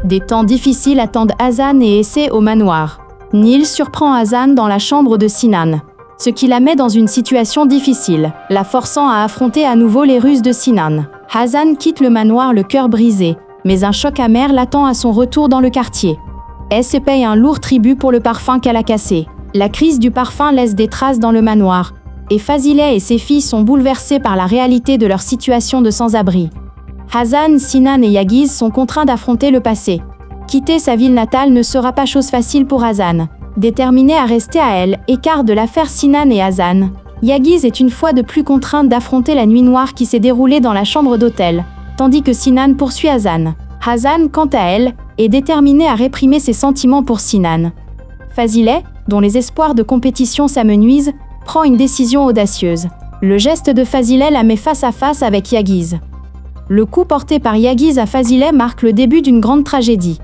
Des temps difficiles attendent Hazan et Essay au manoir. Nil surprend Hazan dans la chambre de Sinan, ce qui la met dans une situation difficile, la forçant à affronter à nouveau les ruses de Sinan. Hazan quitte le manoir le cœur brisé, mais un choc amer l'attend à son retour dans le quartier. Essay paye un lourd tribut pour le parfum qu'elle a cassé. La crise du parfum laisse des traces dans le manoir, et Fazileh et ses filles sont bouleversées par la réalité de leur situation de sans-abri. Hazan, Sinan et Yagiz sont contraints d'affronter le passé. Quitter sa ville natale ne sera pas chose facile pour Hazan. Déterminé à rester à elle, écart de l'affaire Sinan et Hazan, Yagiz est une fois de plus contrainte d'affronter la nuit noire qui s'est déroulée dans la chambre d'hôtel, tandis que Sinan poursuit Hazan. Hazan, quant à elle, est déterminée à réprimer ses sentiments pour Sinan. Fazileh, dont les espoirs de compétition s'amenuisent, prend une décision audacieuse. Le geste de Fazileh la met face à face avec Yagiz. Le coup porté par Yagiz à Fazileh marque le début d'une grande tragédie.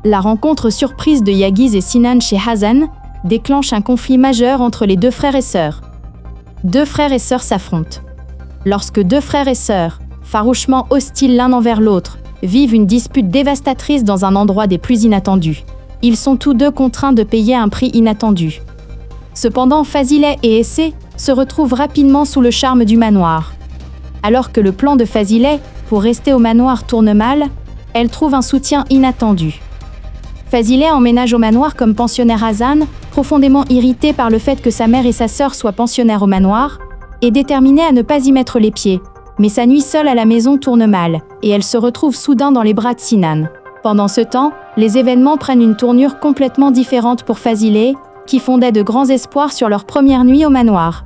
La rencontre surprise de Yagiz et Sinan chez Hazan déclenche un conflit majeur entre les deux frères et sœurs. Deux frères et sœurs s'affrontent. Lorsque deux frères et sœurs, farouchement hostiles l'un envers l'autre, vivent une dispute dévastatrice dans un endroit des plus inattendus, ils sont tous deux contraints de payer un prix inattendu. Cependant, Fazileh et Essay se retrouvent rapidement sous le charme du manoir. Alors que le plan de Fazileh pour rester au manoir tourne mal, elle trouve un soutien inattendu. Fazileh emménage au manoir comme pensionnaire Hazan, profondément irritée par le fait que sa mère et sa sœur soient pensionnaires au manoir, et déterminée à ne pas y mettre les pieds. Mais sa nuit seule à la maison tourne mal, et elle se retrouve soudain dans les bras de Sinan. Pendant ce temps, les événements prennent une tournure complètement différente pour Fazileh, qui fondait de grands espoirs sur leur première nuit au manoir.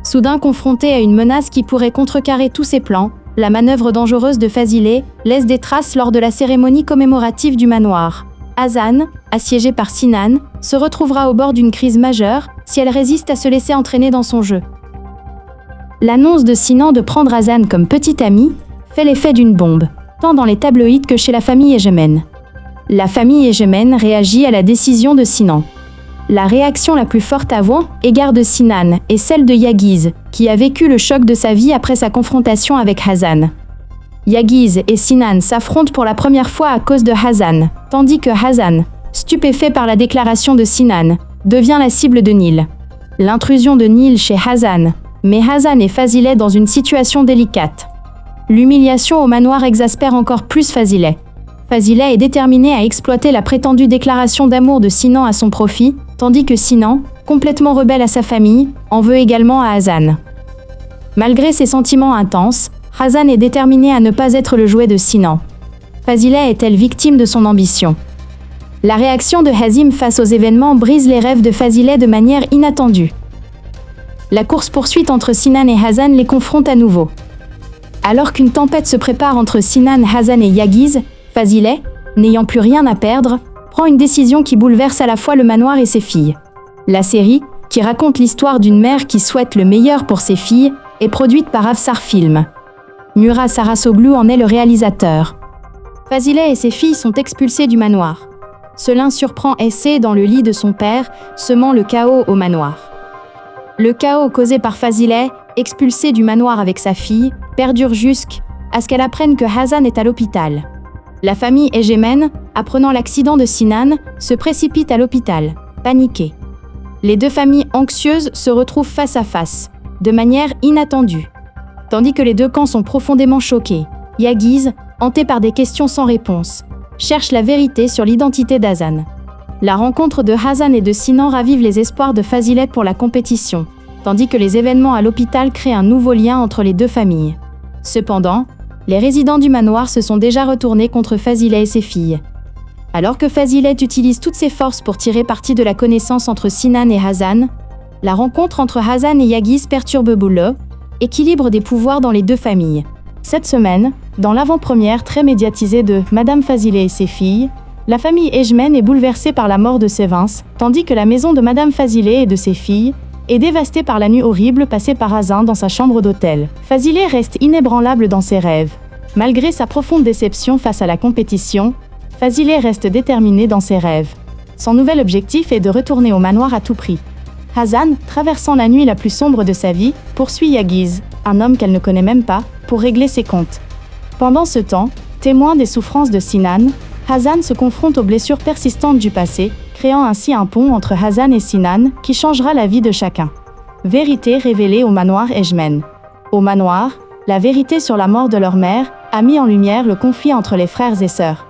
Soudain confrontée à une menace qui pourrait contrecarrer tous ses plans, la manœuvre dangereuse de Fazileh laisse des traces lors de la cérémonie commémorative du manoir. Hazan, assiégée par Sinan, se retrouvera au bord d'une crise majeure si elle résiste à se laisser entraîner dans son jeu. L'annonce de Sinan de prendre Hazan comme petite amie fait l'effet d'une bombe, tant dans les tabloïds que chez la famille Egemen. La famille Egemen réagit à la décision de Sinan. La réaction la plus forte avant égard de Sinan est celle de Yagiz, qui a vécu le choc de sa vie après sa confrontation avec Hazan. Yagiz et Sinan s'affrontent pour la première fois à cause de Hazan, tandis que Hazan, stupéfait par la déclaration de Sinan, devient la cible de Nil. L'intrusion de Nil chez Hazan met Hazan et Fazileh dans une situation délicate. L'humiliation au manoir exaspère encore plus Fazileh. Fazileh est déterminée à exploiter la prétendue déclaration d'amour de Sinan à son profit, tandis que Sinan, complètement rebelle à sa famille, en veut également à Hazan. Malgré ses sentiments intenses, Hazan est déterminée à ne pas être le jouet de Sinan. Fazileh est-elle victime de son ambition? La réaction de Hazim face aux événements brise les rêves de Fazileh de manière inattendue. La course-poursuite entre Sinan et Hazan les confronte à nouveau. Alors qu'une tempête se prépare entre Sinan, Hazan et Yagiz, Fazileh, n'ayant plus rien à perdre, prend une décision qui bouleverse à la fois le manoir et ses filles. La série, qui raconte l'histoire d'une mère qui souhaite le meilleur pour ses filles, est produite par Afsar Film. Murat Sarasoglu en est le réalisateur. Fazileh et ses filles sont expulsées du manoir. Selin surprend Essay dans le lit de son père, semant le chaos au manoir. Le chaos causé par Fazileh, expulsée du manoir avec sa fille, perdure jusqu'à ce qu'elle apprenne que Hazan est à l'hôpital. La famille Egemen, apprenant l'accident de Sinan, se précipite à l'hôpital, paniquée. Les deux familles anxieuses se retrouvent face à face, de manière inattendue. Tandis que les deux camps sont profondément choqués, Yagiz, hanté par des questions sans réponse, cherche la vérité sur l'identité d'Hazan. La rencontre de Hazan et de Sinan ravive les espoirs de Fazileh pour la compétition, tandis que les événements à l'hôpital créent un nouveau lien entre les deux familles. Cependant, les résidents du manoir se sont déjà retournés contre Fazileh et ses filles. Alors que Fazileh utilise toutes ses forces pour tirer parti de la connaissance entre Sinan et Hazan, la rencontre entre Hazan et Yagiz perturbe le équilibre des pouvoirs dans les deux familles. Cette semaine, dans l'avant-première très médiatisée de Madame Fazileh et ses filles, la famille Egemen est bouleversée par la mort de Sevins, tandis que la maison de Madame Fazileh et de ses filles est dévastée par la nuit horrible passée par Hazan dans sa chambre d'hôtel. Fazileh reste inébranlable dans ses rêves. Malgré sa profonde déception face à la compétition, Fazileh reste déterminée dans ses rêves. Son nouvel objectif est de retourner au manoir à tout prix. Hazan, traversant la nuit la plus sombre de sa vie, poursuit Yagiz, un homme qu'elle ne connaît même pas, pour régler ses comptes. Pendant ce temps, témoin des souffrances de Sinan, Hasan se confronte aux blessures persistantes du passé, créant ainsi un pont entre Hasan et Sinan qui changera la vie de chacun. Vérité révélée au manoir Ejmen. Au manoir, la vérité sur la mort de leur mère a mis en lumière le conflit entre les frères et sœurs.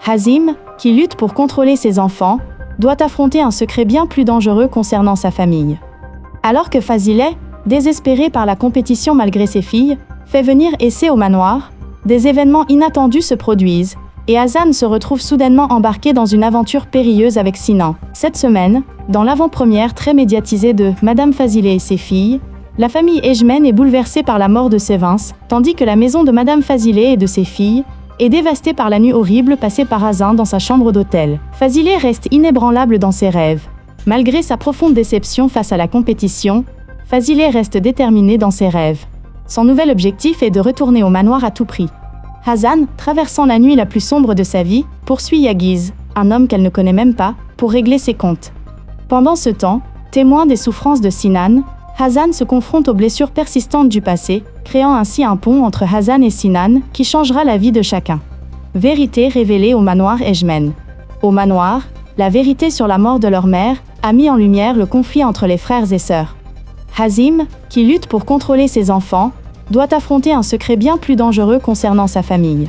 Hazim, qui lutte pour contrôler ses enfants, doit affronter un secret bien plus dangereux concernant sa famille. Alors que Fazilet, désespéré par la compétition malgré ses filles, fait venir Essé au manoir, des événements inattendus se produisent, et Hasan se retrouve soudainement embarqué dans une aventure périlleuse avec Sinan. Cette semaine, dans l'avant-première très médiatisée de Madame Fazilet et ses filles, la famille Ejmen est bouleversée par la mort de Sévins, tandis que la maison de Madame Fazilet et de ses filles est dévastée par la nuit horrible passée par Hasan dans sa chambre d'hôtel. Fazilet reste inébranlable dans ses rêves. Malgré sa profonde déception face à la compétition, Fazilet reste déterminé dans ses rêves. Son nouvel objectif est de retourner au manoir à tout prix. Hasan, traversant la nuit la plus sombre de sa vie, poursuit Yagiz, un homme qu'elle ne connaît même pas, pour régler ses comptes. Pendant ce temps, témoin des souffrances de Sinan, Hasan se confronte aux blessures persistantes du passé, créant ainsi un pont entre Hasan et Sinan qui changera la vie de chacun. Vérité révélée au manoir Ejmen. Au manoir, la vérité sur la mort de leur mère a mis en lumière le conflit entre les frères et sœurs. Hazim, qui lutte pour contrôler ses enfants, doit affronter un secret bien plus dangereux concernant sa famille.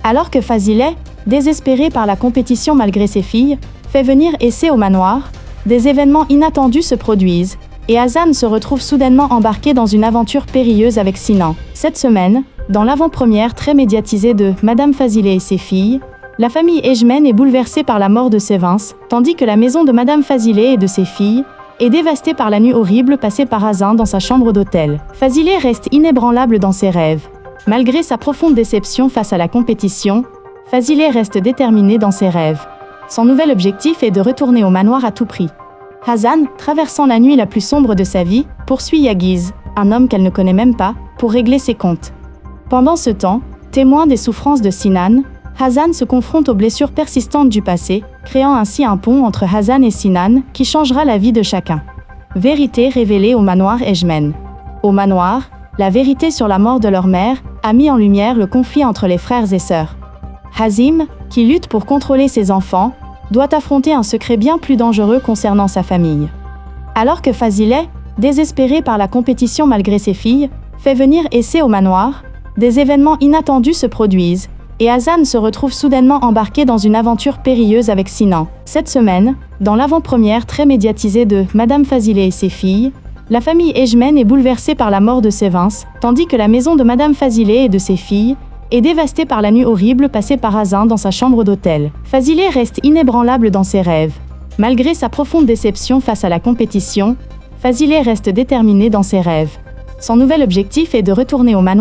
Alors que Fazilet, désespéré par la compétition malgré ses filles, fait venir Essé au manoir, des événements inattendus se produisent, et Hasan se retrouve soudainement embarqué dans une aventure périlleuse avec Sinan. Cette semaine, dans l'avant-première très médiatisée de Madame Fazilet et ses filles, la famille Ejmen est bouleversée par la mort de Sévins, tandis que la maison de Madame Fazilet et de ses filles est dévastée par la nuit horrible passée par Hasan dans sa chambre d'hôtel. Fazilet reste inébranlable dans ses rêves. Malgré sa profonde déception face à la compétition, Fazilet reste déterminé dans ses rêves. Son nouvel objectif est de retourner au manoir à tout prix. Hasan, traversant la nuit la plus sombre de sa vie, poursuit Yagiz, un homme qu'elle ne connaît même pas, pour régler ses comptes. Pendant ce temps, témoin des souffrances de Sinan, Hasan se confronte aux blessures persistantes du passé, créant ainsi un pont entre Hasan et Sinan qui changera la vie de chacun. Vérité révélée au manoir Ejmen. Au manoir, la vérité sur la mort de leur mère a mis en lumière le conflit entre les frères et sœurs. Hazim, qui lutte pour contrôler ses enfants, doit affronter un secret bien plus dangereux concernant sa famille. Alors que Fazilet, désespéré par la compétition malgré ses filles, fait venir Essé au manoir, des événements inattendus se produisent, et Hasan se retrouve soudainement embarqué dans une aventure périlleuse avec Sinan. Cette semaine, dans l'avant-première très médiatisée de Madame Fazilet et ses filles, la famille Ejmen est bouleversée par la mort de Sévins, tandis que la maison de Madame Fazilet et de ses filles est dévastée par la nuit horrible passée par Hasan dans sa chambre d'hôtel. Fazilet reste inébranlable dans ses rêves. Malgré sa profonde déception face à la compétition, Fazilet reste déterminé dans ses rêves. Son nouvel objectif est de retourner au manoir